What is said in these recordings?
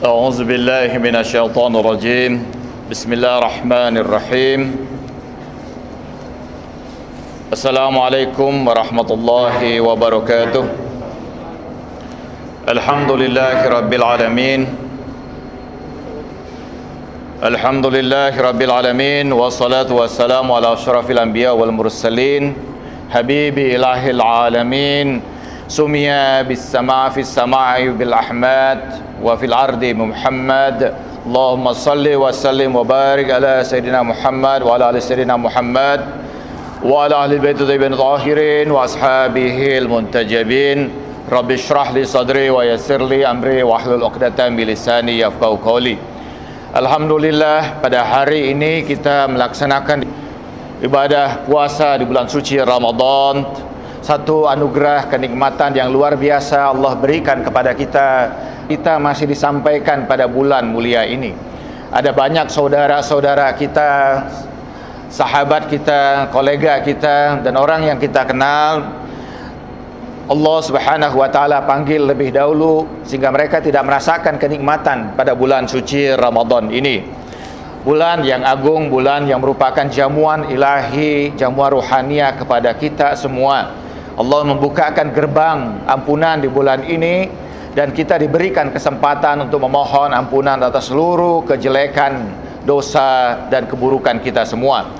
أعوذ بالله من الشيطان الرجيم بسم الله الرحمن الرحيم السلام عليكم ورحمة الله وبركاته الحمد لله رب العالمين الحمد لله رب العالمين والصلاة والسلام على أشرف الأنبياء والمرسلين حبيب إله العالمين سمي بالسماء في السماء بالأحمد وفي الأرض محمد اللهم صل وسلم وبارك على سيدنا محمد وعلى آل سيدنا محمد وعلى أهل البيت الطيبين الطاهرين وأصحابه المنتجبين رب اشرح لي صدري ويسر لي أمري واحلل عقدة من لساني يفقهوا قولي. Alhamdulillah, pada hari ini kita melaksanakan ibadah puasa di bulan suci Ramadan. Satu anugerah kenikmatan yang luar biasa Allah berikan kepada kita. Kita masih disampaikan pada bulan mulia ini. Ada banyak saudara-saudara kita, sahabat kita, kolega kita, dan orang yang kita kenal Allah Subhanahu wa taala panggil lebih dahulu sehingga mereka tidak merasakan kenikmatan pada bulan suci Ramadan ini. Bulan yang agung, bulan yang merupakan jamuan ilahi, jamuan ruhaniah kepada kita semua. Allah membukakan gerbang ampunan di bulan ini dan kita diberikan kesempatan untuk memohon ampunan atas seluruh kejelekan, dosa dan keburukan kita semua.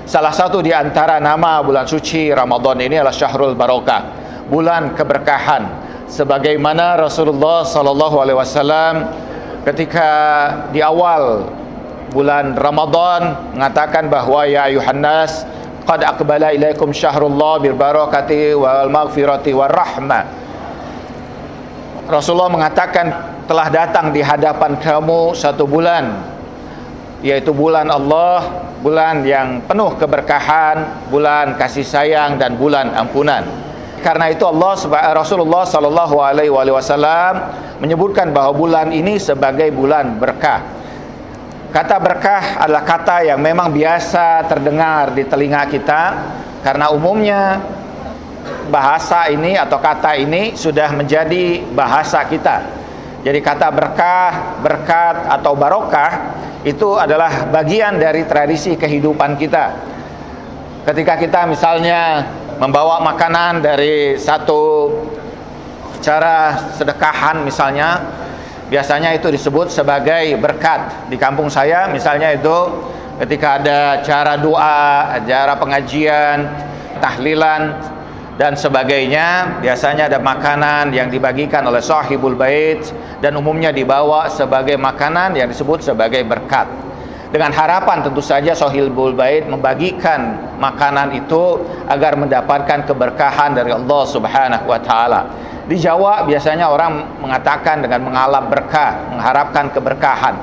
Salah satu di antara nama bulan suci Ramadan ini adalah Syahrul Barakah, bulan keberkahan. Sebagaimana Rasulullah sallallahu alaihi wasallam ketika di awal bulan Ramadan mengatakan bahwa ya ayuhan nas qad aqbala ilaikum syahrullah bil barakati wal maghfirati war rahmah. Rasulullah mengatakan telah datang di hadapan kamu satu bulan, yaitu bulan Allah, bulan yang penuh keberkahan, bulan kasih sayang dan bulan ampunan. Karena itu Rasulullah sallallahu alaihi wasallam menyebutkan bahwa bulan ini sebagai bulan berkah. Kata berkah adalah kata yang memang biasa terdengar di telinga kita karena umumnya bahasa ini atau kata ini sudah menjadi bahasa kita. Jadi kata berkah, berkat atau barokah itu adalah bagian dari tradisi kehidupan kita. Ketika kita misalnya membawa makanan dari satu cara sedekahan misalnya, biasanya itu disebut sebagai berkat. Di kampung saya misalnya itu ketika ada acara doa, acara pengajian, tahlilan dan sebagainya, biasanya ada makanan yang dibagikan oleh sahibul bait dan umumnya dibawa sebagai makanan yang disebut sebagai berkat. Dengan harapan tentu saja sahibul bait membagikan makanan itu agar mendapatkan keberkahan dari Allah Subhanahu wa taala. Di Jawa biasanya orang mengatakan dengan mengalap berkah, mengharapkan keberkahan.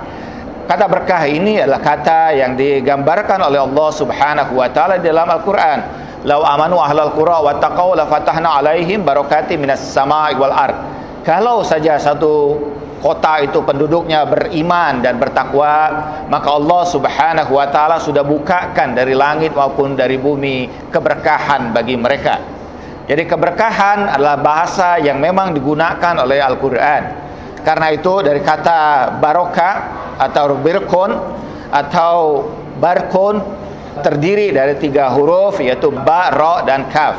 Kata berkah ini adalah kata yang digambarkan oleh Allah Subhanahu wa taala dalam Al-Qur'an. Lau amanu ahlal qura wattaqau la fatahna alaihim barakatin minas sama'i wal ard. Kalau saja satu kota itu penduduknya beriman dan bertakwa, maka Allah Subhanahu wa taala sudah bukakan dari langit maupun dari bumi keberkahan bagi mereka. Jadi keberkahan adalah bahasa yang memang digunakan oleh Al-Quran. Karena itu dari kata barokah atau birkun atau barkun terdiri dari 3 huruf, yaitu ba, ro, dan kaf.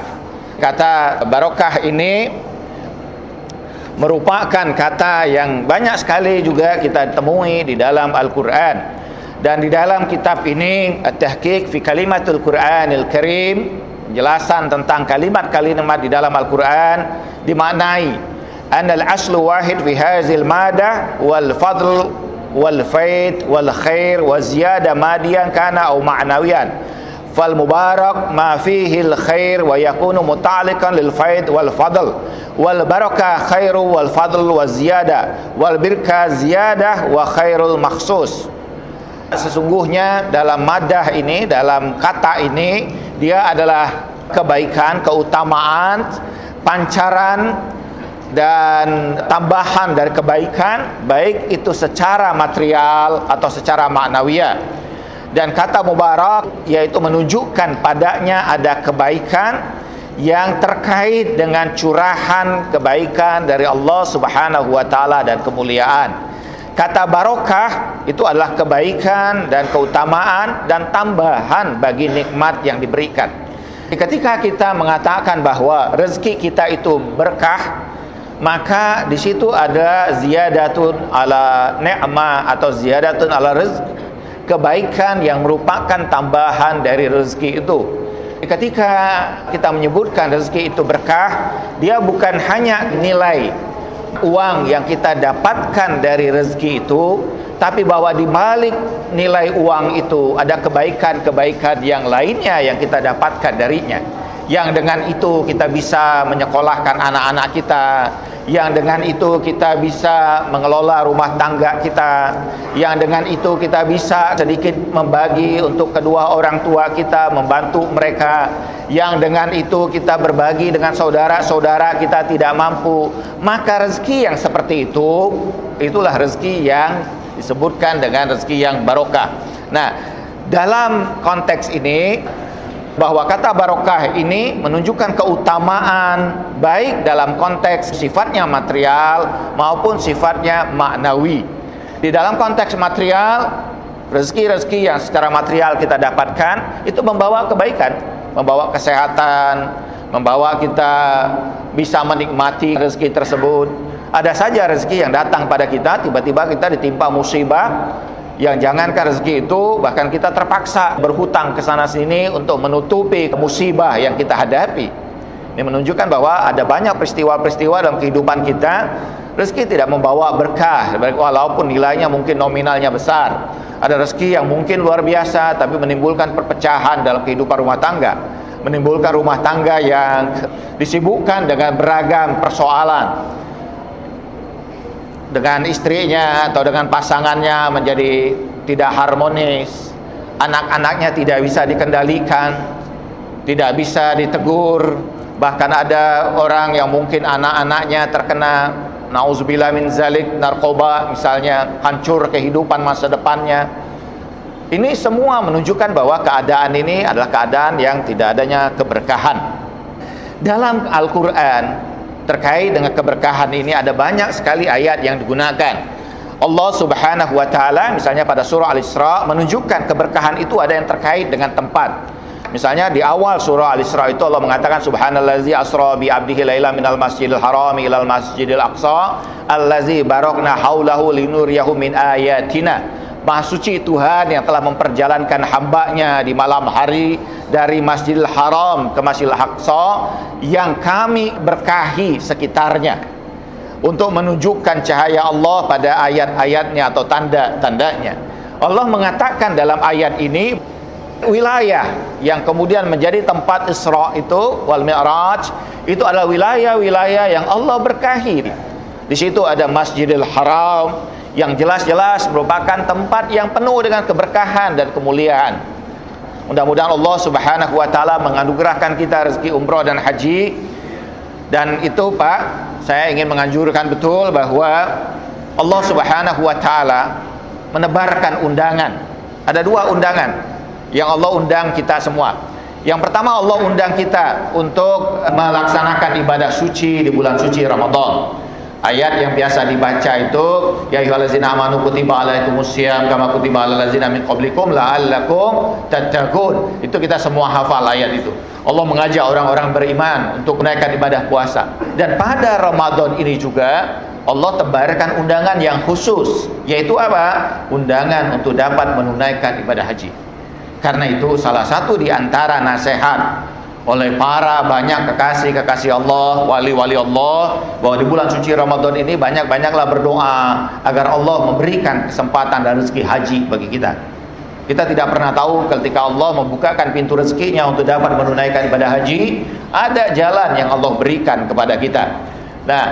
Kata barokah ini merupakan kata yang banyak sekali juga kita temui di dalam Al-Quran. Dan di dalam kitab ini At-Tahqiq fi Kalimatul Quranil Karim, penjelasan tentang kalimat-kalimat di dalam Al-Quran dimaknai anal aslu wahid fi hazil madah wal fadl wal faid wal khair wa ziyada madiyan kana au ma'nawiyan fal mubarak ma fihi al khair wa yakunu muta'alliqan lil faid wal fadl wal barakah khairu wal fadl wa ziyada wal birka ziyadah wa khairul makhsus. Sesungguhnya dalam madah ini, dalam kata ini, dia adalah kebaikan, keutamaan, pancaran dan tambahan dari kebaikan, baik itu secara material atau secara ma'nawiyah. Dan kata mubarak yaitu menunjukkan padanya ada kebaikan yang terkait dengan curahan kebaikan dari Allah Subhanahu wa taala dan kemuliaan. Kata barokah itu adalah kebaikan dan keutamaan dan tambahan bagi nikmat yang diberikan. Ketika kita mengatakan bahwa rezeki kita itu berkah, maka di situ ada ziyadatun ala ni'mah atau ziyadatun ala rezeki, kebaikan yang merupakan tambahan dari rezeki itu. Ketika kita menyebutkan rezeki itu berkah, dia bukan hanya nilai uang yang kita dapatkan dari rezeki itu, tapi bahwa di balik nilai uang itu ada kebaikan-kebaikan yang lainnya yang kita dapatkan darinya, yang dengan itu kita bisa menyekolahkan anak-anak kita, yang dengan itu kita bisa mengelola rumah tangga kita, yang dengan itu kita bisa sedikit membagi untuk kedua orang tua kita, membantu mereka, yang dengan itu kita berbagi dengan saudara-saudara kita tidak mampu. Maka rezeki yang seperti itu, itulah rezeki yang disebutkan dengan rezeki yang barokah. Nah, dalam konteks ini, bahwa kata barokah ini menunjukkan keutamaan baik dalam konteks sifatnya material maupun sifatnya maknawi. Di dalam konteks material, rezeki-rezeki yang secara material kita dapatkan itu membawa kebaikan, membawa kesehatan, membawa kita bisa menikmati rezeki tersebut. Ada saja rezeki yang datang pada kita, tiba-tiba kita ditimpa musibah yang jangankan rezeki itu, bahkan kita terpaksa berhutang ke sana sini untuk menutupi musibah yang kita hadapi. Ini menunjukkan bahwa ada banyak peristiwa-peristiwa dalam kehidupan kita, rezeki tidak membawa berkah, walaupun nilainya mungkin nominalnya besar. Ada rezeki yang mungkin luar biasa, tapi menimbulkan perpecahan dalam kehidupan rumah tangga, menimbulkan rumah tangga yang disibukkan dengan beragam persoalan, dengan istrinya atau dengan pasangannya menjadi tidak harmonis, anak-anaknya tidak bisa dikendalikan, tidak bisa ditegur, bahkan ada orang yang mungkin anak-anaknya terkena nauzubillah min zalik, narkoba misalnya, hancur kehidupan masa depannya. Ini semua menunjukkan bahwa keadaan ini adalah keadaan yang tidak adanya keberkahan. Dalam Al-Quran terkait dengan keberkahan ini ada banyak sekali ayat yang digunakan. Allah Subhanahu wa taala misalnya pada surah Al-Isra menunjukkan keberkahan itu ada yang terkait dengan tempat. Misalnya di awal surah Al-Isra itu Allah mengatakan subhanallazi asra bi 'abdihi laila minal masjidil harami ilal masjidil aqsa allazi barakna haulahu linuriyahu min ayatina. Maha suci Tuhan yang telah memperjalankan hambanya di malam hari dari Masjidil Haram ke Masjidil Aqsa yang kami berkahi sekitarnya, untuk menunjukkan cahaya Allah pada ayat-ayatnya atau tanda-tandanya. Allah mengatakan dalam ayat ini wilayah yang kemudian menjadi tempat Isra itu wal Mi'raj itu adalah wilayah-wilayah yang Allah berkahi. Di situ ada Masjidil Haram yang jelas-jelas merupakan tempat yang penuh dengan keberkahan dan kemuliaan. Mudah-mudahan Allah Subhanahu wa taala menganugerahkan kita rezeki umrah dan haji. Dan itu Pak, saya ingin menganjurkan betul bahwa Allah Subhanahu wa taala menebarkan undangan. Ada dua undangan yang Allah undang kita semua. Yang pertama, Allah undang kita untuk melaksanakan ibadah suci di bulan suci Ramadan. Ayat yang biasa dibaca itu, ya ayyuhallazina amanu kutiba alaikumusiyam kama kutiba alal ladzina min qablikum la'allakum tattaqun. Itu kita semua hafal ayat itu. Allah mengajak orang-orang beriman untuk menaikkan ibadah puasa. Dan pada Ramadan ini juga Allah tebarkan undangan yang khusus, yaitu apa? Undangan untuk dapat menunaikan ibadah haji. Karena itu salah satu di antara nasihat oleh para banyak kekasih-kekasih Allah, wali-wali Allah, bahwa di bulan suci Ramadan ini banyak-banyaklah berdoa agar Allah memberikan kesempatan dan rezeki haji bagi kita. Kita tidak pernah tahu ketika Allah membukakan pintu rezekinya untuk dapat menunaikan ibadah haji, ada jalan yang Allah berikan kepada kita. Nah,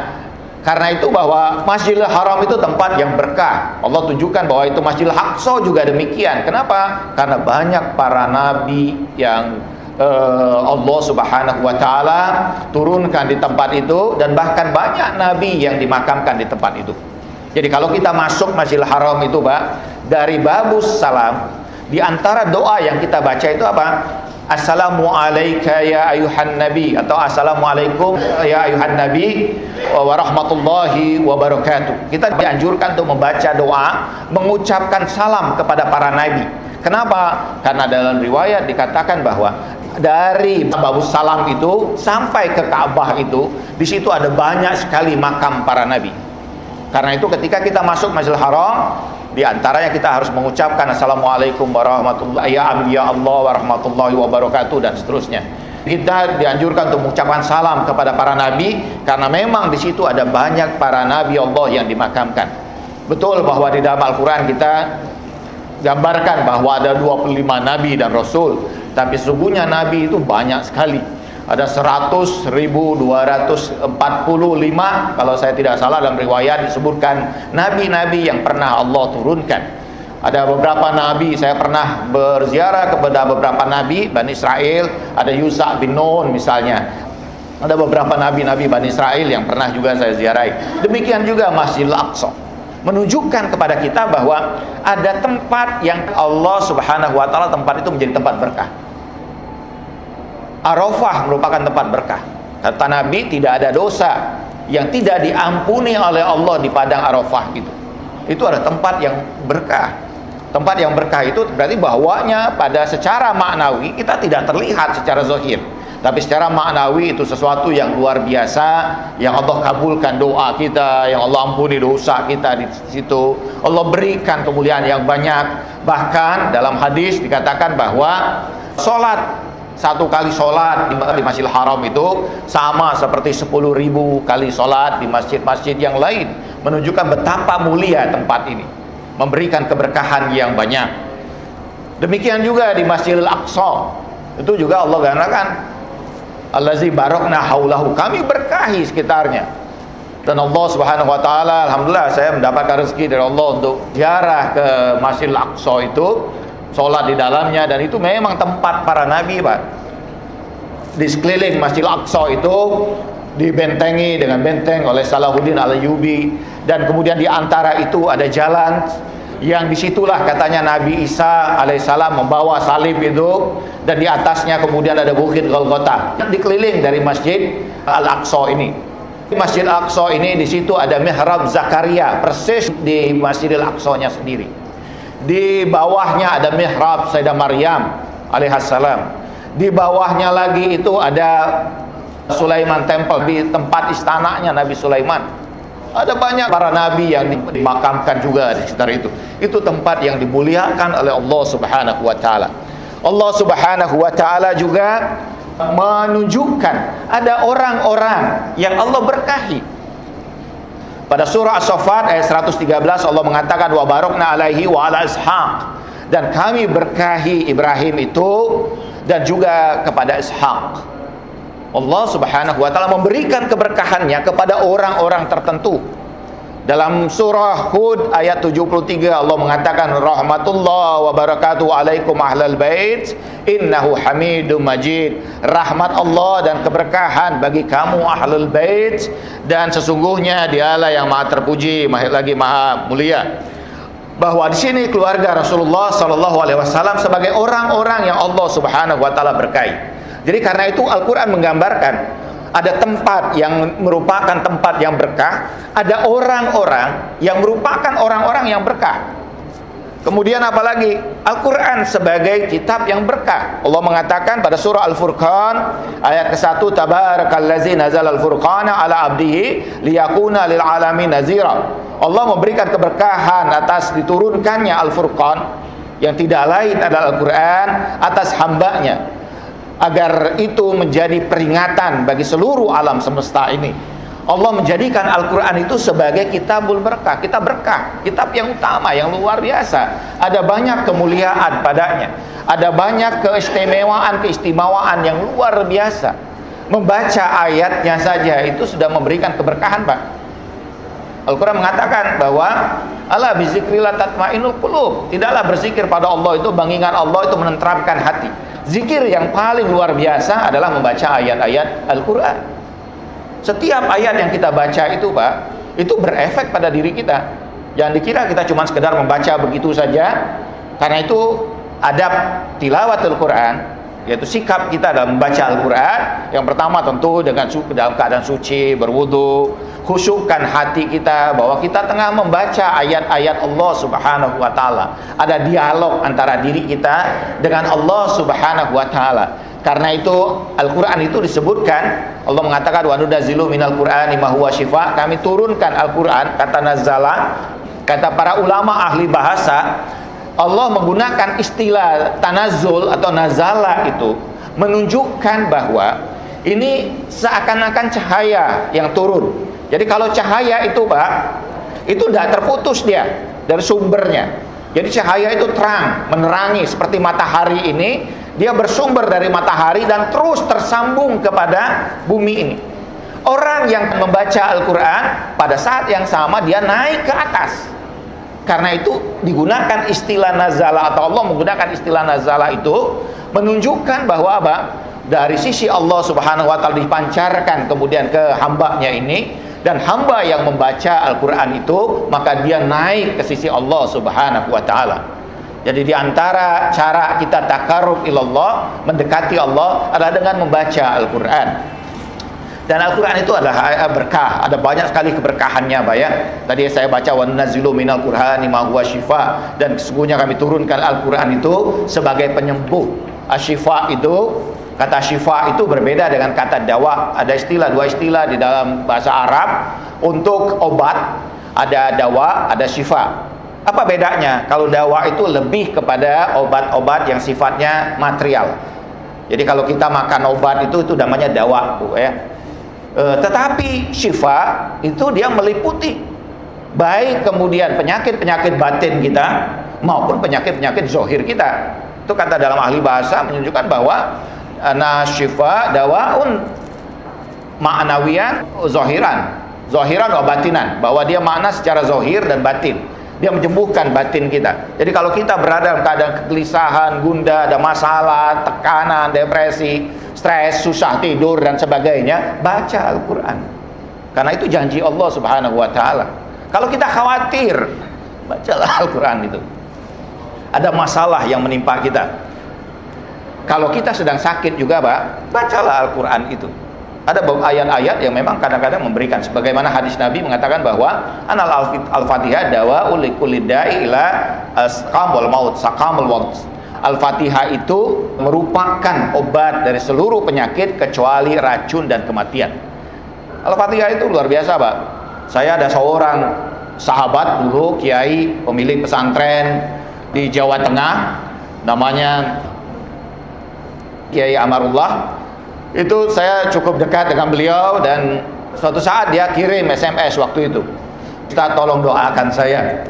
karena itu bahwa Masjidil Haram itu tempat yang berkah. Allah tunjukkan bahwa itu Masjidil Aqsa juga demikian. Kenapa? Karena banyak para nabi yang Allah Subhanahu wa taala turunkan di tempat itu, dan bahkan banyak nabi yang dimakamkan di tempat itu. Jadi kalau kita masuk Masjidil Haram itu Pak, dari babus salam, di antara doa yang kita baca itu apa? Assalamu alayka ya ayuhan nabi, atau assalamualaikum ya ayuhan nabi wa rahmatullahi wa barakatuh. Kita dianjurkan untuk membaca doa, mengucapkan salam kepada para nabi. Kenapa? Karena dalam riwayat dikatakan bahwa dari Babus Salam itu sampai ke Ka'bah itu, di situ ada banyak sekali makam para nabi. Karena itu ketika kita masuk Masjidil Haram, di antaranya kita harus mengucapkan assalamualaikum warahmatullahi ya Allah warahmatullahi wabarakatuh dan seterusnya. Kita dianjurkan untuk mengucapkan salam kepada para nabi karena memang di situ ada banyak para nabi Allah yang dimakamkan. Betul bahwa di dalam Al-Qur'an kita gambarkan bahwa ada 25 nabi dan rasul, tapi sesungguhnya nabi itu banyak sekali. Ada 100.245 kalau saya tidak salah, dalam riwayat disebutkan nabi-nabi yang pernah Allah turunkan. Ada beberapa nabi, saya pernah berziarah kepada beberapa nabi Bani Israel, ada Yusa bin Nun misalnya. Ada beberapa nabi-nabi Bani Israel yang pernah juga saya ziarahi. Demikian juga Masjidil Aqsa, menunjukkan kepada kita bahwa ada tempat yang Allah Subhanahu wa taala, tempat itu menjadi tempat berkah. Arafah merupakan tempat berkah. Kata Nabi, tidak ada dosa yang tidak diampuni oleh Allah di padang Arafah itu. Itu ada tempat yang berkah. Tempat yang berkah itu berarti bahwanya pada secara maknawi kita tidak terlihat secara zahir, tapi secara maknawi itu sesuatu yang luar biasa, yang Allah kabulkan doa kita, yang Allah ampuni dosa kita di situ. Allah berikan kemuliaan yang banyak. Bahkan dalam hadis dikatakan bahwa satu kali sholat di Masjidil Haram itu sama seperti 10.000 kali sholat di masjid-masjid yang lain, menunjukkan betapa mulia tempat ini, memberikan keberkahan yang banyak. Demikian juga di Masjidil Aqsa, itu juga Allah katakan allazi barakna haulahu, kami berkahi sekitarnya. Dan Allah Subhanahu wa taala, alhamdulillah saya mendapatkan rezeki dari Allah untuk ziarah ke Masjidil Aqsa itu, sholat di dalamnya, dan itu memang tempat para nabi, Pak. Di sekeliling Masjidil Aqsa itu dibentengi dengan benteng oleh Salahuddin Al-Ayyubi, dan kemudian di antara itu ada jalan yang disitulah katanya Nabi Isa alaihissalam membawa salib itu, dan di atasnya kemudian ada Bukit Golgota dikeliling dari Masjid Al-Aqsa ini. Di Masjid Al-Aqsa ini di situ ada mihrab Zakaria, persis di Masjidil Aqsa-nya sendiri. Di bawahnya ada mihrab Sayyidah Maryam alaihissalam. Di bawahnya lagi itu ada Sulaiman Temple, di tempat istananya Nabi Sulaiman. Ada banyak para nabi yang dimakamkan juga di sekitar itu. Itu tempat yang dimuliakan oleh Allah Subhanahu wa taala. Allah Subhanahu wa taala juga menunjukkan ada orang-orang yang Allah berkahi. Pada surah As-Saffat ayat 113 Allah mengatakan wa barakna alaihi wa ala Ishaq, dan kami berkahi Ibrahim itu dan juga kepada Ishaq. Allah Subhanahu wa taala memberikan keberkahannya kepada orang-orang tertentu. Dalam surah Hud ayat 73 Allah mengatakan rahmatullah wa barakatuh alaikum ahlal bait innahu hamidum majid. Rahmat Allah dan keberkahan bagi kamu ahlul bait, dan sesungguhnya dialah yang maha terpuji, lagi maha mulia. Bahwa di sini keluarga Rasulullah sallallahu alaihi wasallam sebagai orang-orang yang Allah Subhanahu wa taala berkahi. Jadi karena itu Al-Qur'an menggambarkan ada tempat yang merupakan tempat yang berkah, ada orang-orang yang merupakan orang-orang yang berkah. Kemudian apalagi Al-Qur'an sebagai kitab yang berkah. Allah mengatakan pada surah Al-Furqan ayat ke-1, tabarakallazi nazala al-furqana ala abdihi liyakuna lil alamin nazira. Allah memberikan keberkahan atas diturunkannya Al-Furqan yang tidak lain adalah Al-Qur'an atas hambanya, agar itu menjadi peringatan bagi seluruh alam semesta ini. Allah menjadikan Al-Quran itu sebagai kitabul berkah, kitab berkah, kitab yang utama, yang luar biasa. Ada banyak kemuliaan padanya, ada banyak keistimewaan yang luar biasa. Membaca ayatnya saja itu sudah memberikan keberkahan, Pak. Al-Quran mengatakan bahwa ala bizikrillah tatmainul qulub, tidaklah berzikir pada Allah itu, mengingat Allah itu menenteramkan hati. Zikir yang paling luar biasa adalah membaca ayat-ayat Al-Quran. Setiap ayat yang kita baca itu, Pak, itu berefek pada diri kita. Jangan dikira kita cuma sekedar membaca begitu saja. Karena itu adab tilawatul Quran yaitu sikap kita dalam membaca Al-Quran. Yang pertama tentu dalam keadaan suci, berwudu, khusyukkan hati kita bahwa kita tengah membaca ayat-ayat Allah Subhanahu wa taala. Ada dialog antara diri kita dengan Allah Subhanahu wa taala. Karena itu Al-Quran itu disebutkan, Allah mengatakan wa nunazzilu minal Qur'ani ma huwa syifa. Kami turunkan Al-Quran, kata nazala, kata para ulama ahli bahasa, Allah menggunakan istilah tanazzul atau nazala itu menunjukkan bahwa ini seakan-akan cahaya yang turun. Jadi kalau cahaya itu Pak, itu tidak terputus dia dari sumbernya. Jadi cahaya itu terang, menerangi seperti matahari ini, dia bersumber dari matahari dan terus tersambung kepada bumi ini. Orang yang membaca Al-Quran pada saat yang sama dia naik ke atas. Karena itu digunakan istilah nazala, atau Allah menggunakan istilah nazala itu menunjukkan bahwa apa? Dari sisi Allah Subhanahu wa taala dipancarkan kemudian ke hambanya ini, dan hamba yang membaca Al-Quran itu maka dia naik ke sisi Allah Subhanahu wa taala. Jadi di antara cara kita takarrub ilallah, mendekati Allah, adalah dengan membaca Al-Quran. Dan Al-Quran itu adalah berkah, ada banyak sekali keberkahannya Pak ya. Tadi saya baca wa nunazzilu minal Qur'ani ma huwa syifa, dan sesungguhnya kami turunkan Al-Quran itu sebagai penyembuh. Asyifa itu, kata syifa itu berbeda dengan kata dawa. Ada dua istilah di dalam bahasa Arab untuk obat, ada dawa, ada syifa. Apa bedanya? Kalau dawa itu lebih kepada obat-obat yang sifatnya material. Jadi kalau kita makan obat itu namanya dawa ya. Tetapi syifa itu dia meliputi baik kemudian penyakit-penyakit batin kita maupun penyakit-penyakit zohir kita. Itu kata dalam ahli bahasa menunjukkan bahwa syifa dawaun ma'nawiyah zohiran wa batinan, bahwa dia makna secara zohir dan batin. Dia menyembuhkan batin kita. Jadi kalau kita berada dalam keadaan kegelisahan, gundah, ada masalah, tekanan, depresi, stres, susah tidur dan sebagainya, baca Al-Quran. Karena itu janji Allah Subhanahu wa taala. Kalau kita khawatir, bacalah Al-Quran itu. Ada masalah yang menimpa kita. Kalau kita sedang sakit juga Pak, bacalah Al-Quran itu. Ada ayat-ayat yang memang kadang-kadang memberikan, sebagaimana hadis Nabi mengatakan bahwa anal al-Fatihah dawa'ul likulli da'i ila saqamul maut, saqamul maut. Al-Fatihah itu merupakan obat dari seluruh penyakit kecuali racun dan kematian. Al-Fatihah itu luar biasa Pak. Saya ada seorang sahabat dulu, kiai, pemilik pesantren di Jawa Tengah, namanya Kiai Amarullah. Itu saya cukup dekat dengan beliau, dan suatu saat dia kirim SMS waktu itu, "Kita tolong doakan saya.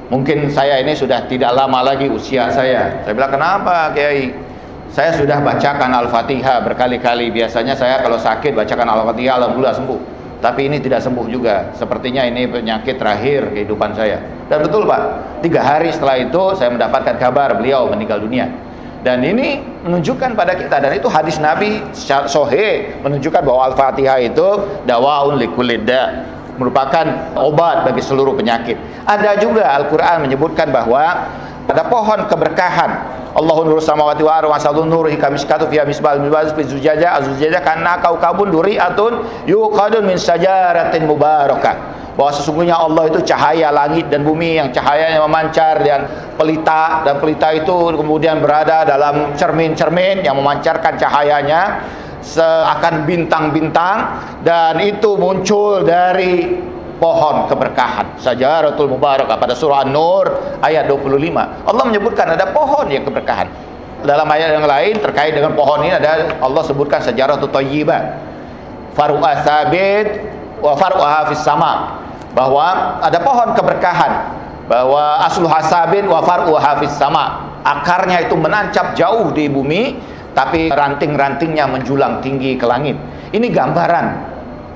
Mungkin saya ini sudah tidak lama lagi usia saya." Saya bilang, "Kenapa Kiai?" "Saya sudah bacakan Al-Fatihah berkali-kali. Biasanya saya kalau sakit bacakan Al-Fatihah, alhamdulillah sembuh. Tapi ini tidak sembuh juga. Sepertinya ini penyakit terakhir kehidupan saya." Dan betul Pak, 3 hari setelah itu saya mendapatkan kabar beliau meninggal dunia. Dan ini menunjukkan pada kita, dan itu hadis Nabi secara sahih menunjukkan bahwa Al-Fatihah itu dawaun likulli da', merupakan obat bagi seluruh penyakit. Ada juga Al-Quran menyebutkan bahwa ada pohon keberkahan. Allahu nurus samawati wa ardi wa masalun nurihi kamiskatu fiha misbal fi zujajah azujajah kana kaukabun duri'atun yuqadun min sajaratin mubarakah. Bahwa sesungguhnya Allah itu cahaya langit dan bumi yang cahayanya memancar, dan pelita itu kemudian berada dalam cermin-cermin yang memancarkan cahayanya seakan bintang-bintang, dan itu muncul dari pohon keberkahan, Sajaratul Mubarakah. Pada surah An-Nur ayat 25 Allah menyebutkan ada pohon yang keberkahan. Dalam ayat yang lain terkait dengan pohon ini ada Allah sebutkan Sajaratul Thayyibah, faru'ah sabit wa faru'ah fis sama, bahwa ada pohon keberkahan, bahwa asluha sabit wa faru'ah fis sama, akarnya itu menancap jauh di bumi tapi ranting-rantingnya menjulang tinggi ke langit. Ini gambaran.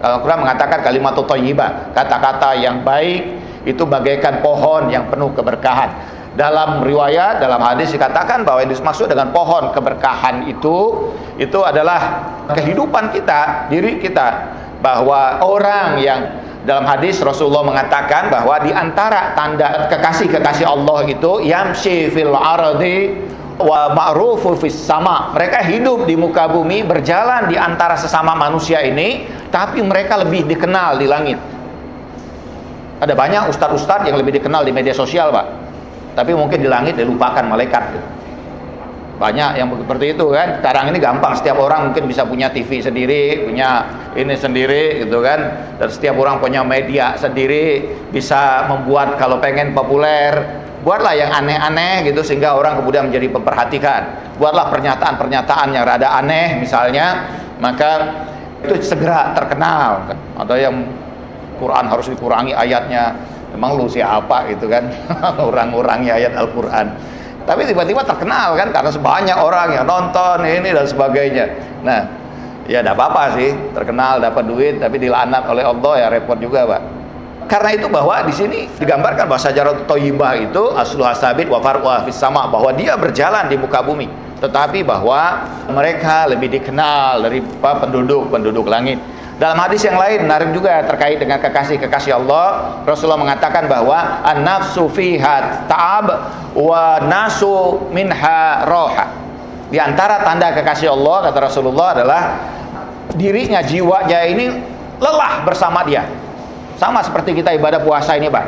Al-Quran mengatakan kalimat thayyibah, kata-kata yang baik itu bagaikan pohon yang penuh keberkahan. Dalam riwayat, dalam hadis dikatakan bahwa yang dimaksud dengan pohon keberkahan itu adalah kehidupan kita, diri kita. Bahwa orang yang dalam hadis Rasulullah mengatakan bahwa di antara tanda kekasih-kekasih Allah itu yamshi fil ardi wa ma'rufu fis sama. Mereka hidup di muka bumi, berjalan di antara sesama manusia ini, tapi mereka lebih dikenal di langit. Ada banyak ustadz-ustadz yang lebih dikenal di media sosial, Pak, tapi mungkin di langit dilupakan malaikat. Banyak yang seperti itu kan. Sekarang ini gampang, setiap orang mungkin bisa punya TV sendiri, punya ini sendiri gitu kan. Dan setiap orang punya media sendiri, bisa membuat kalau pengen populer, buatlah yang aneh-aneh gitu sehingga orang kemudian menjadi memperhatikan. Buatlah pernyataan-pernyataan yang rada aneh misalnya, maka itu segera terkenal. Atau yang Quran harus dikurangi ayatnya, emang lu siapa gitu kan. Orang-orangnya ayat Al-Quran. Tapi tiba-tiba terkenal kan karena sebanyak orang yang nonton ini dan sebagainya. Nah, ya tidak apa-apa sih, terkenal dapat duit tapi dilaknat oleh Allah, ya repot juga, Pak. Karena itu bahwa di sini digambarkan bahwa syajaratut thayyibah itu asluha sabit wa far'uha fis sama, bahwa dia berjalan di muka bumi, tetapi bahwa mereka lebih dikenal dari penduduk langit. Dalam hadis yang lain menarik juga terkait dengan kekasih-kekasih Allah, Rasulullah mengatakan bahwa an-nafsu fiha ta'ab wa nasu minha roha. Di antara tanda kekasih Allah, kata Rasulullah, adalah dirinya, jiwanya ini lelah bersama dia. Sama seperti kita ibadah puasa ini, Pak.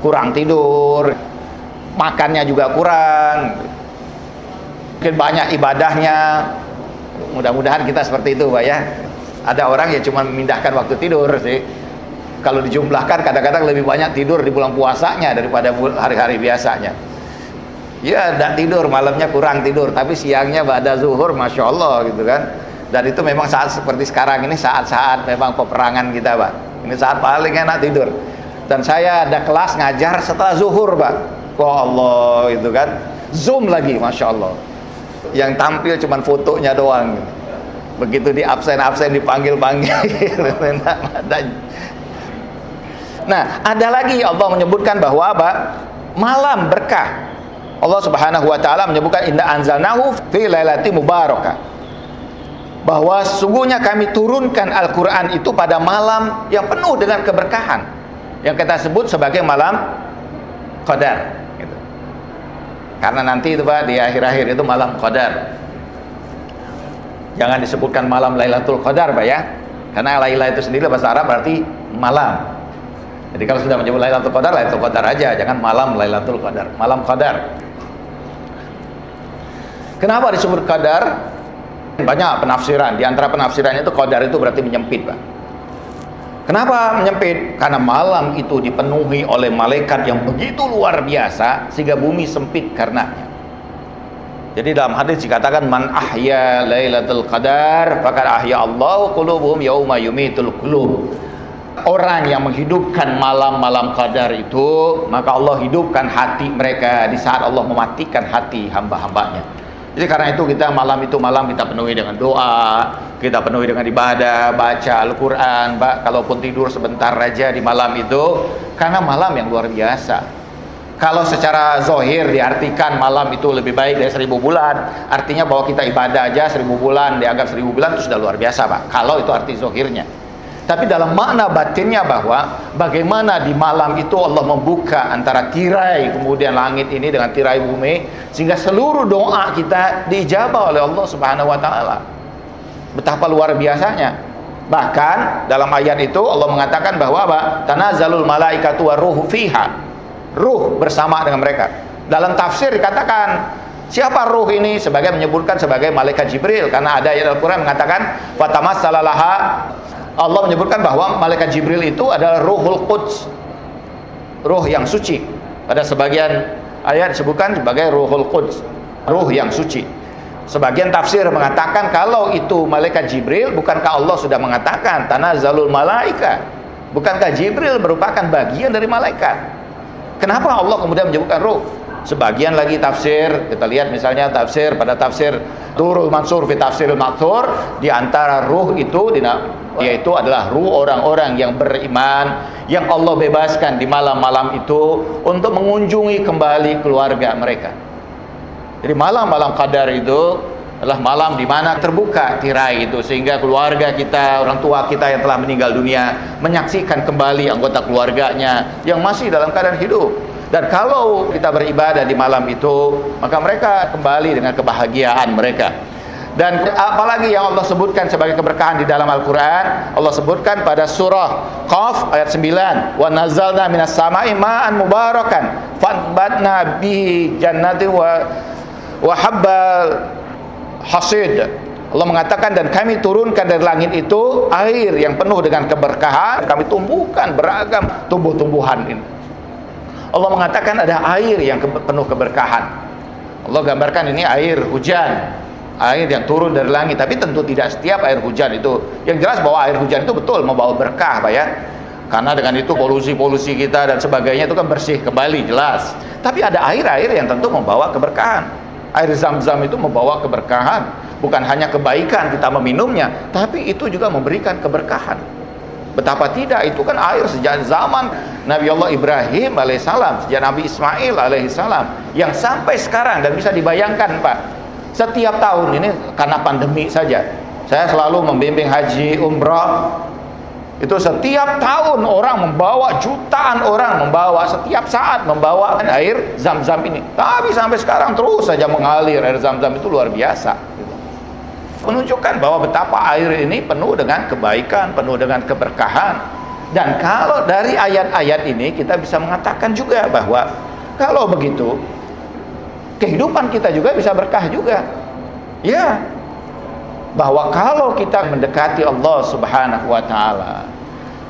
Kurang tidur, makannya juga kurang, mungkin banyak ibadahnya. Mudah-mudahan kita seperti itu, Pak, ya. Ada orang yang cuma memindahkan waktu tidur sih. Kalau dijumlahkan kadang-kadang lebih banyak tidur di bulan puasanya daripada hari-hari biasanya. Ya, tidak tidur, malamnya kurang tidur, tapi siangnya ba'da zuhur, Masya Allah gitu kan. Dan itu memang saat seperti sekarang ini, saat-saat memang peperangan kita, Pak. Ini saat paling enak tidur. Dan saya ada kelas ngajar setelah zuhur, Pak. Wah, Allah itu kan. Zoom lagi, Masya Allah. Yang tampil cuma fotonya doang. Begitu di absen dipanggil-panggil. Nah, ada lagi Allah menyebutkan bahwa apa? Malam berkah. Allah Subhanahu wa taala menyebutkan inna anzalnahu fi lailatin mubarakah. Bahwa sungguhnya kami turunkan Al-Qur'an itu pada malam yang penuh dengan keberkahan, yang kita sebut sebagai malam Qadar gitu. Karena nanti itu, Pak, di akhir-akhir itu malam Qadar. Jangan disebutkan malam Lailatul Qadar, Pak, ya. Karena Laila itu sendiri bahasa Arab berarti malam. Jadi kalau sudah menyebut Lailatul Qadar aja, jangan malam Lailatul Qadar, malam Qadar. Kenapa disebut Qadar? Banyak penafsiran. Di antara penafsirannya itu Qadar itu berarti menyempit, Pak. Kenapa menyempit? Karena malam itu dipenuhi oleh malaikat yang begitu luar biasa sehingga bumi sempit karenanya. Jadi dalam hadis dikatakan man ahya lailatul qadar faqad ahya Allahu qulubuhum yauma yumitul qulub. Orang yang menghidupkan malam-malam qadar itu, maka Allah hidupkan hati mereka di saat Allah mematikan hati hamba-hambanya. Jadi karena itu kita malam kita penuhi dengan doa, kita penuhi dengan ibadah, baca Al-Quran, kalaupun tidur sebentar aja di malam itu, karena malam yang luar biasa. Kalau secara zohir diartikan malam itu lebih baik dari 1000 bulan, artinya bahwa kita ibadah aja 1000 bulan, dianggap 1000 bulan itu sudah luar biasa, Pak. Kalau itu arti zohirnya. Tapi dalam makna batinnya bahwa bagaimana di malam itu Allah membuka antara tirai kemudian langit ini dengan tirai bumi, sehingga seluruh doa kita diijabah oleh Allah Subhanahu wa taala. Betapa luar biasanya. Bahkan dalam ayat itu Allah mengatakan bahwa apa? Tanazzalul malaikatu waruhu fiha. Ruh bersama dengan mereka. Dalam tafsir dikatakan siapa ruh ini? Sebagai menyebutkan sebagai malaikat Jibril, karena ada ayat Al-Quran mengatakan fatamassalaha. Allah menyebutkan bahwa malaikat Jibril itu adalah Ruhul Quds, ruh yang suci. Pada sebagian ayat disebutkan sebagai Ruhul Quds, ruh yang suci. Sebagian tafsir mengatakan kalau itu malaikat Jibril, bukankah Allah sudah mengatakan tanazzalul malaika? Bukankah Jibril merupakan bagian dari malaikat? Kenapa Allah kemudian menyebutkan ruh? Sebagian lagi tafsir, kita lihat misalnya pada tafsir Durrul Mansur fi Tafsiril Ma'thur, di antara ruh itu yaitu adalah ruh orang-orang yang beriman yang Allah bebaskan di malam-malam itu untuk mengunjungi kembali keluarga mereka. Jadi malam-malam Qadar itu adalah malam di mana terbuka tirai itu sehingga keluarga kita, orang tua kita yang telah meninggal dunia menyaksikan kembali anggota keluarganya yang masih dalam keadaan hidup. Dan kalau kita beribadah di malam itu, maka mereka kembali dengan kebahagiaan mereka. Dan apalagi yang Allah sebutkan sebagai keberkahan di dalam Al-Quran, Allah sebutkan pada surah Qaf ayat 9, wa nazzalna minas sama'i ma'an mubarakan fatbatna bihi jannati wa habbal hasid. Allah mengatakan, dan kami turunkan dari langit itu air yang penuh dengan keberkahan, kami tumbuhkan beragam tumbuh-tumbuhan ini. Allah mengatakan ada air yang penuh keberkahan. Allah gambarkan ini air hujan, air yang turun dari langit. Tapi tentu tidak setiap air hujan itu. Yang jelas bahwa air hujan itu betul membawa berkah, Pak ya. Karena dengan itu polusi-polusi kita dan sebagainya itu kan bersih kembali, jelas. Tapi ada air-air yang tentu membawa keberkahan. Air Zam-Zam itu membawa keberkahan. Bukan hanya kebaikan kita meminumnya, tapi itu juga memberikan keberkahan. Betapa tidak, itu kan air sejak zaman Nabi Allah Ibrahim alaihissalam, sejak Nabi Ismail alaihissalam, yang sampai sekarang. Dan bisa dibayangkan, Pak, setiap tahun ini karena pandemi saja, saya selalu membimbing haji umrah. Itu setiap tahun orang membawa, jutaan orang membawa, setiap saat membawa air Zam-Zam ini. Tapi sampai sekarang terus saja mengalir air Zam-Zam, itu luar biasa. Menunjukkan bahwa betapa air ini penuh dengan kebaikan, penuh dengan keberkahan. Dan kalau dari ayat-ayat ini kita bisa mengatakan juga bahwa kalau begitu, kehidupan kita juga bisa berkah juga. Ya, bahwa kalau kita mendekati Allah Subhanahu wa Ta'ala,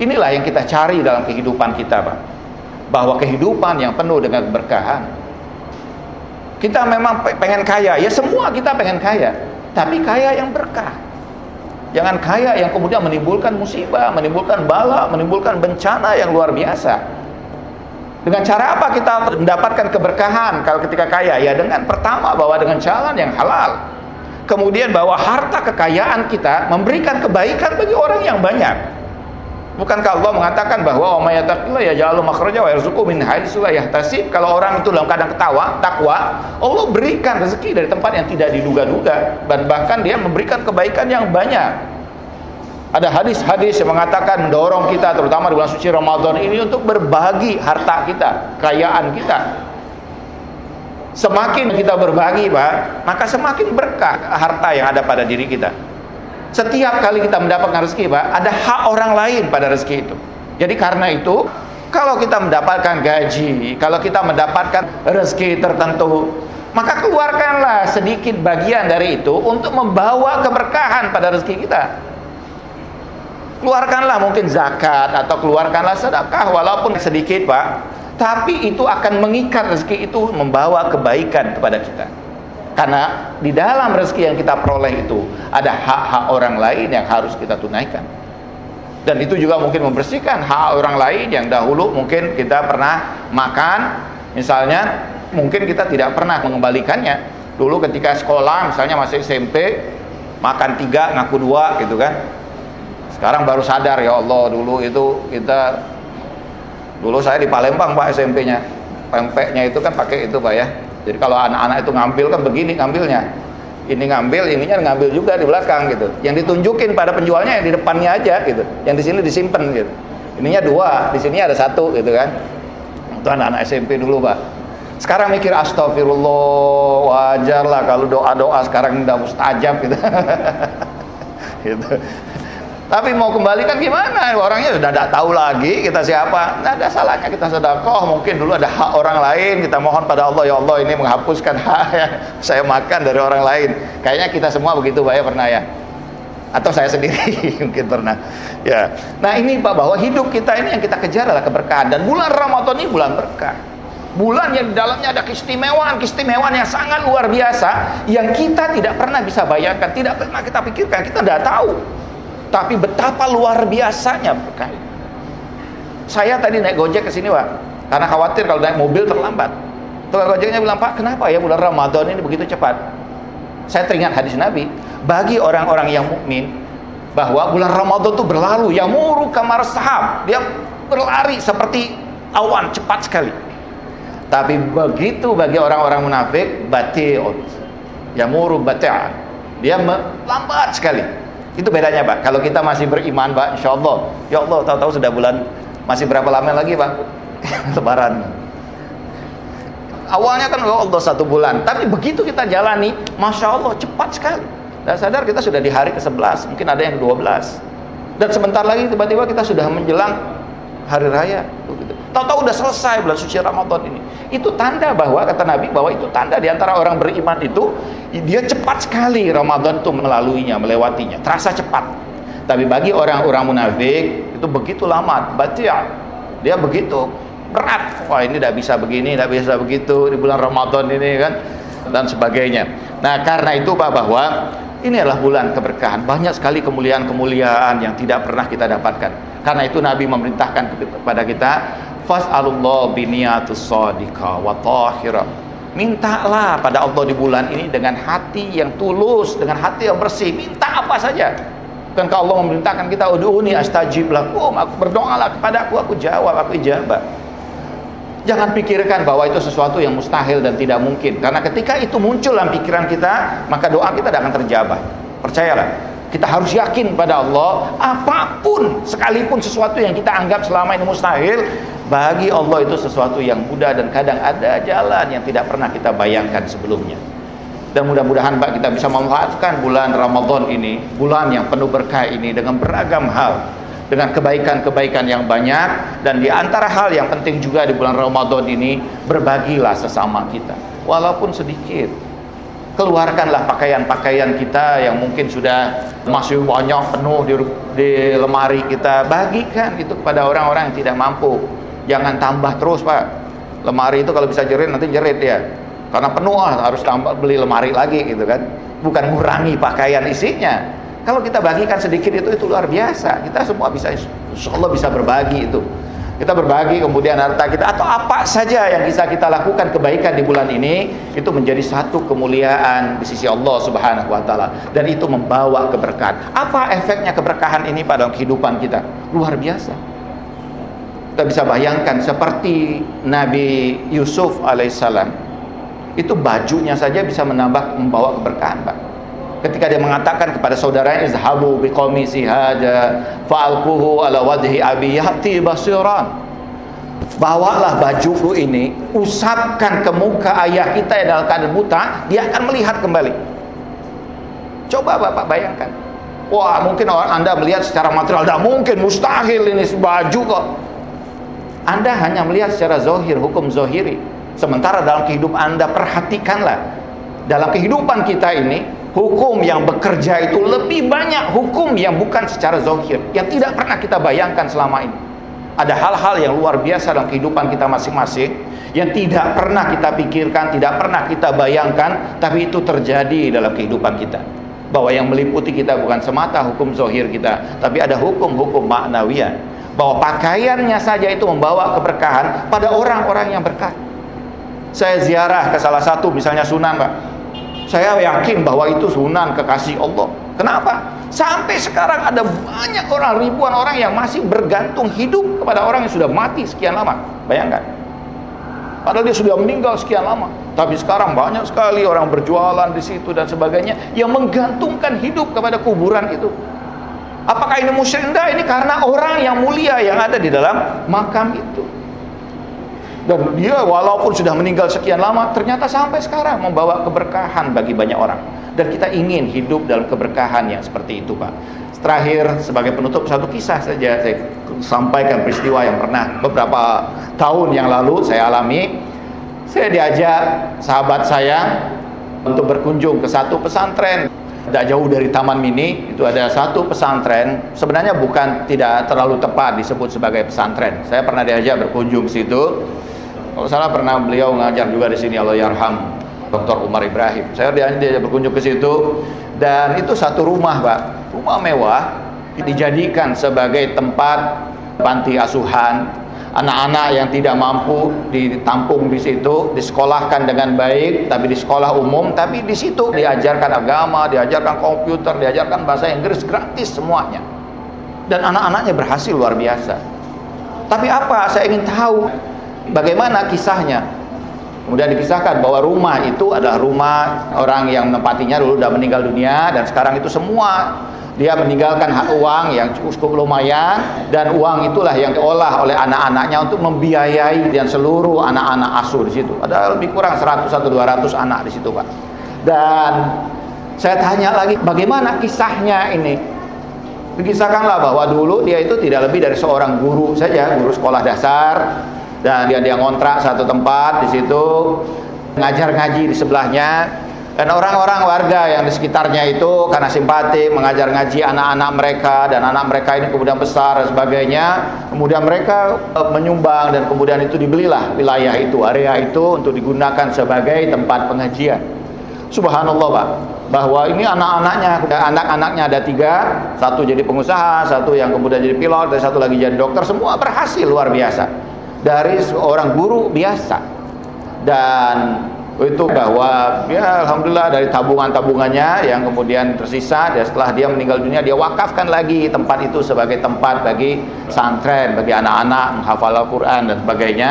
inilah yang kita cari dalam kehidupan kita, Pak. Bahwa kehidupan yang penuh dengan keberkahan. Kita memang pengen kaya, ya semua kita pengen kaya, tapi kaya yang berkah. Jangan kaya yang kemudian menimbulkan musibah, menimbulkan bala, menimbulkan bencana yang luar biasa. Dengan cara apa kita mendapatkan keberkahan kalau ketika kaya? Ya dengan pertama bahwa dengan jalan yang halal. Kemudian bahwa harta kekayaan kita memberikan kebaikan bagi orang yang banyak. Bukankah Allah mengatakan bahwa wa may yattaqillah yaj'al makhraja wa yarzuqhu min haitsu la yahtasib? Kalau orang itu dalam keadaan takwa, Allah berikan rezeki dari tempat yang tidak diduga-duga, dan bahkan dia memberikan kebaikan yang banyak. Ada hadis-hadis yang mengatakan mendorong kita terutama di bulan suci Ramadan ini untuk berbagi harta kita, kekayaan kita. Semakin kita berbagi, Pak, maka semakin berkah harta yang ada pada diri kita. Setiap kali kita mendapatkan rezeki, Pak, ada hak orang lain pada rezeki itu. Jadi karena itu, kalau kita mendapatkan gaji, kalau kita mendapatkan rezeki tertentu, maka keluarkanlah sedikit bagian dari itu untuk membawa keberkahan pada rezeki kita. Keluarkanlah mungkin zakat atau keluarkanlah sedekah walaupun sedikit, Pak. Tapi itu akan mengikat rezeki itu membawa kebaikan kepada kita. Karena di dalam rezeki yang kita peroleh itu ada hak-hak orang lain yang harus kita tunaikan. Dan itu juga mungkin membersihkan hak orang lain yang dahulu mungkin kita pernah makan, misalnya mungkin kita tidak pernah mengembalikannya. Dulu ketika sekolah, misalnya masih SMP, makan 3 ngaku 2 gitu kan. Sekarang baru sadar, ya Allah, dulu saya di Palembang, Pak, SMP-nya. Pempeknya itu kan pakai itu, Pak ya. Jadi kalau anak-anak itu ngambil kan begini ngambilnya. Ini ngambil, ininya ngambil juga di belakang gitu. Yang ditunjukin pada penjualnya yang di depannya aja gitu. Yang di sini disimpan gitu. Ininya 2, di sini ada 1 gitu kan. Itu anak-anak SMP dulu, Pak. Sekarang mikir astagfirullah, wajar lah kalau doa-doa sekarang udah mustajab gitu. Gitu. Tapi mau kembalikan gimana? Orangnya sudah tidak tahu lagi kita siapa. Nah, ada salahnya kita sedekah. Mungkin dulu ada hak orang lain. Kita mohon pada Allah, ya Allah ini menghapuskan hak yang saya makan dari orang lain. Kayaknya kita semua begitu, Pak ya, pernah ya? Atau saya sendiri mungkin pernah. Ya. Nah ini, Pak, bahwa hidup kita ini yang kita kejar adalah keberkahan. Dan bulan Ramadan ini bulan berkah. Bulan yang di dalamnya ada keistimewaan yang sangat luar biasa, yang kita tidak pernah bisa bayangkan, tidak pernah kita pikirkan, kita tidak tahu. Tapi betapa luar biasanya berkah. Saya tadi naik Gojek ke sini, Pak, karena khawatir kalau naik mobil terlambat. Tukang Gojeknya bilang, Pak, kenapa ya bulan Ramadan ini begitu cepat? Saya teringat hadis Nabi, bagi orang-orang yang mukmin, bahwa bulan Ramadan itu berlalu, yamuru kamar sahab, dia berlari seperti awan, cepat sekali. Tapi begitu bagi orang-orang munafik, bati'un, yamuru bati'an, dia lambat sekali. Itu bedanya, Pak. Kalau kita masih beriman, Pak, insya Allah, ya Allah, tahu-tahu sudah bulan, masih berapa lama lagi, Pak? Lebaran. Awalnya kan Allah 1 bulan, tapi begitu kita jalani, Masya Allah cepat sekali. Dan sadar kita sudah di hari ke-11, mungkin ada yang 12. Dan sebentar lagi tiba-tiba kita sudah menjelang hari raya. Tahu-tahu udah selesai bulan suci Ramadan ini. Itu tanda bahwa, kata Nabi, bahwa itu tanda di antara orang beriman itu, dia cepat sekali Ramadan itu melaluinya, melewatinya, terasa cepat. Tapi bagi orang-orang munafik itu begitu lama, dia begitu berat. Wah, ini tidak bisa begini, tidak bisa begitu di bulan Ramadan ini kan, dan sebagainya. Nah, karena itu Pak, bahwa ini adalah bulan keberkahan. Banyak sekali kemuliaan-kemuliaan yang tidak pernah kita dapatkan. Karena itu Nabi memerintahkan kepada kita, fas'alullah biniyatus shadiqah wa tahira. Mintalah pada Allah di bulan ini dengan hati yang tulus, dengan hati yang bersih. Minta apa saja. Bukankah Allah memerintahkan kita, ud'uni astajib lakum, aku berdoalah kepadaku, aku jawab, aku ijabah. Jangan pikirkan bahwa itu sesuatu yang mustahil dan tidak mungkin. Karena ketika itu muncul dalam pikiran kita, maka doa kita tidak akan terjabah. Percayalah, kita harus yakin pada Allah, apapun, sekalipun sesuatu yang kita anggap selama ini mustahil, bagi Allah itu sesuatu yang mudah, dan kadang ada jalan yang tidak pernah kita bayangkan sebelumnya. Dan mudah-mudahan Pak, kita bisa memanfaatkan bulan Ramadan ini, bulan yang penuh berkah ini, dengan beragam hal, dengan kebaikan-kebaikan yang banyak. Dan di antara hal yang penting juga di bulan Ramadan ini, berbagilah sesama kita, walaupun sedikit. Keluarkanlah pakaian-pakaian kita yang mungkin sudah masih banyak penuh di lemari kita, bagikan itu kepada orang-orang yang tidak mampu. Jangan tambah terus Pak. Lemari itu kalau bisa jerit, nanti jerit ya, karena penuh, harus tambah beli lemari lagi gitu kan. Bukan ngurangi pakaian isinya. Kalau kita bagikan sedikit itu luar biasa. Kita semua bisa, insya Allah bisa berbagi itu. Kita berbagi kemudian harta kita atau apa saja yang bisa kita lakukan kebaikan di bulan ini, itu menjadi satu kemuliaan di sisi Allah Subhanahu wa taala, dan itu membawa keberkahan. Apa efeknya keberkahan ini pada kehidupan kita? Luar biasa. Kita bisa bayangkan seperti Nabi Yusuf alaihissalam, itu bajunya saja bisa membawa keberkahan Pak. Ketika dia mengatakan kepada saudaranya, izhabu biqamisi hada fa'alquhu ala wajhi abi ya'ti basiran. Bawalah bajuku ini, usapkan ke muka ayah kita yang dalam keadaan buta, dia akan melihat kembali. Coba Bapak bayangkan. Wah, mungkin Anda melihat secara material, tidak mungkin, mustahil ini baju kok. Anda hanya melihat secara zahir, hukum zahiri. Sementara dalam kehidupan Anda, perhatikanlah, dalam kehidupan kita ini, hukum yang bekerja itu lebih banyak hukum yang bukan secara zahir, yang tidak pernah kita bayangkan selama ini. Ada hal-hal yang luar biasa dalam kehidupan kita masing-masing, yang tidak pernah kita pikirkan, tidak pernah kita bayangkan, tapi itu terjadi dalam kehidupan kita. Bahwa yang meliputi kita bukan semata hukum zahir kita, tapi ada hukum-hukum ma'nawiyah. Bahwa pakaiannya saja itu membawa keberkahan pada orang-orang yang berkah. Saya ziarah ke salah satu misalnya Sunan Pak, saya yakin bahwa itu Sunan kekasih Allah. Kenapa? Sampai sekarang ada banyak orang, ribuan orang yang masih bergantung hidup kepada orang yang sudah mati sekian lama. Bayangkan, padahal dia sudah meninggal sekian lama, tapi sekarang banyak sekali orang berjualan di situ dan sebagainya, yang menggantungkan hidup kepada kuburan itu. Apakah ini musyrik? Enggak, ini karena orang yang mulia yang ada di dalam makam itu. Dan dia walaupun sudah meninggal sekian lama, ternyata sampai sekarang membawa keberkahan bagi banyak orang. Dan kita ingin hidup dalam keberkahan yang seperti itu Pak. Terakhir, sebagai penutup, satu kisah saja saya sampaikan, peristiwa yang pernah beberapa tahun yang lalu saya alami. Saya diajak sahabat saya untuk berkunjung ke satu pesantren. Tidak jauh dari Taman Mini itu ada satu pesantren. Sebenarnya bukan, tidak terlalu tepat disebut sebagai pesantren. Saya pernah diajak berkunjung ke situ. Kalau salah pernah beliau ngajar juga di sini, Allah yarham, Dr. Umar Ibrahim. Saya diajak berkunjung ke situ, dan itu satu rumah Pak, rumah mewah, dijadikan sebagai tempat panti asuhan. Anak-anak yang tidak mampu ditampung di situ, disekolahkan dengan baik, tapi di sekolah umum, tapi di situ diajarkan agama, diajarkan komputer, diajarkan bahasa Inggris gratis semuanya. Dan anak-anaknya berhasil luar biasa. Tapi apa? Saya ingin tahu bagaimana kisahnya. Kemudian dikisahkan bahwa rumah itu adalah rumah orang yang menempatinya dulu sudah meninggal dunia, dan sekarang itu semua Dia meninggalkan hak uang yang cukup lumayan, dan uang itulah yang diolah oleh anak-anaknya untuk membiayai dan seluruh anak-anak asuh di situ. Ada lebih kurang 100 atau 200 anak di situ, Pak. Dan saya tanya lagi, bagaimana kisahnya ini? Dikisahkanlah bahwa dulu dia itu tidak lebih dari seorang guru saja, guru sekolah dasar, dan dia ngontrak satu tempat di situ, ngajar ngaji di sebelahnya. Dan orang-orang warga yang di sekitarnya itu karena simpati mengajar ngaji anak-anak mereka, dan anak mereka ini kemudian besar dan sebagainya. Kemudian mereka menyumbang, dan kemudian itu dibelilah wilayah itu, area itu untuk digunakan sebagai tempat pengajian. Subhanallah, Pak, bahwa ini anak-anaknya ada 3, satu jadi pengusaha, satu yang kemudian jadi pilot, dan satu lagi jadi dokter. Semua berhasil luar biasa dari seorang guru biasa. Dan itu bahwa ya alhamdulillah dari tabungannya yang kemudian tersisa, dan setelah dia meninggal dunia dia wakafkan lagi tempat itu sebagai tempat bagi santren, bagi anak-anak menghafal Al-Quran dan sebagainya.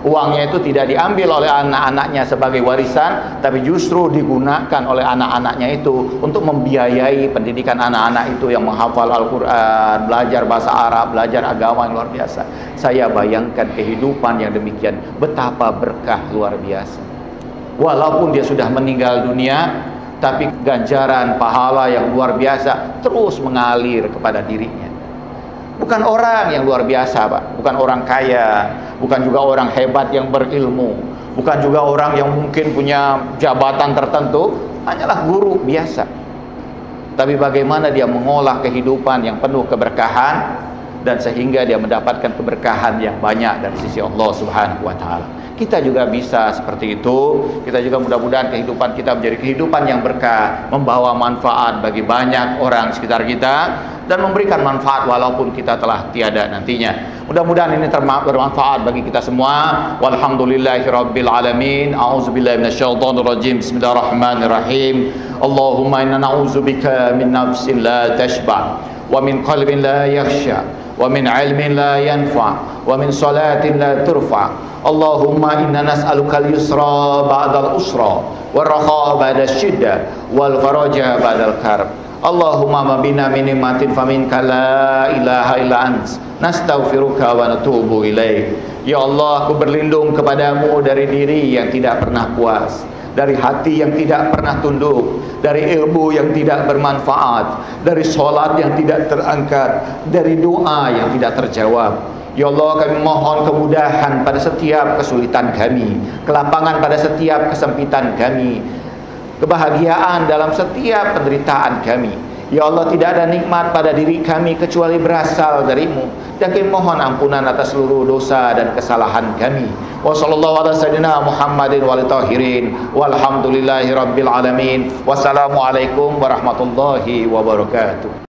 Uangnya itu tidak diambil oleh anak-anaknya sebagai warisan, tapi justru digunakan oleh anak-anaknya itu untuk membiayai pendidikan anak-anak itu yang menghafal Al-Quran, belajar bahasa Arab, belajar agama yang luar biasa. Saya bayangkan kehidupan yang demikian, betapa berkah luar biasa. Walaupun dia sudah meninggal dunia, tapi ganjaran pahala yang luar biasa terus mengalir kepada dirinya. Bukan orang yang luar biasa, Pak, bukan orang kaya, bukan juga orang hebat yang berilmu, bukan juga orang yang mungkin punya jabatan tertentu, hanyalah guru biasa. Tapi bagaimana dia mengolah kehidupan yang penuh keberkahan, dan sehingga dia mendapatkan keberkahan yang banyak dari sisi Allah Subhanahu wa taala. Kita juga bisa seperti itu. Kita juga mudah-mudahan kehidupan kita menjadi kehidupan yang berkah, membawa manfaat bagi banyak orang sekitar kita, dan memberikan manfaat walaupun kita telah tiada nantinya. Mudah-mudahan ini bermanfaat bagi kita semua. Walhamdulillahirabbil alamin. A'udzubillahi minasyaitonir rajim. Bismillahirrahmanirrahim. Allahumma inna na'udzubika min nafsin la tashba, wa min qalbin la yakhsha, wa min ilmin la yanfa, wa min salatin la turfa. Allahumma inna nas'aluka al-yusra ba'dal usra, wal raha ba'dal syiddah, wal faraja ba'dal karb. Allahumma mabina min ni'matin faminka la ilaha illa ant, nastaghfiruka wa natubu ilaik. Ya Allah, aku berlindung kepadamu dari diri yang tidak pernah puas, dari hati yang tidak pernah tunduk, dari ilmu yang tidak bermanfaat, dari sholat yang tidak terangkat, dari doa yang tidak terjawab. Ya Allah, kami mohon kemudahan pada setiap kesulitan kami, kelapangan pada setiap kesempitan kami, kebahagiaan dalam setiap penderitaan kami. Ya Allah, tidak ada nikmat pada diri kami kecuali berasal darimu, dan kami mohon ampunan atas seluruh dosa dan kesalahan kami. Wa sallallahu ala sayyidina Muhammadin wal tahirin, walhamdulillahi rabbil alamin. Wassalamualaikum warahmatullahi wabarakatuh.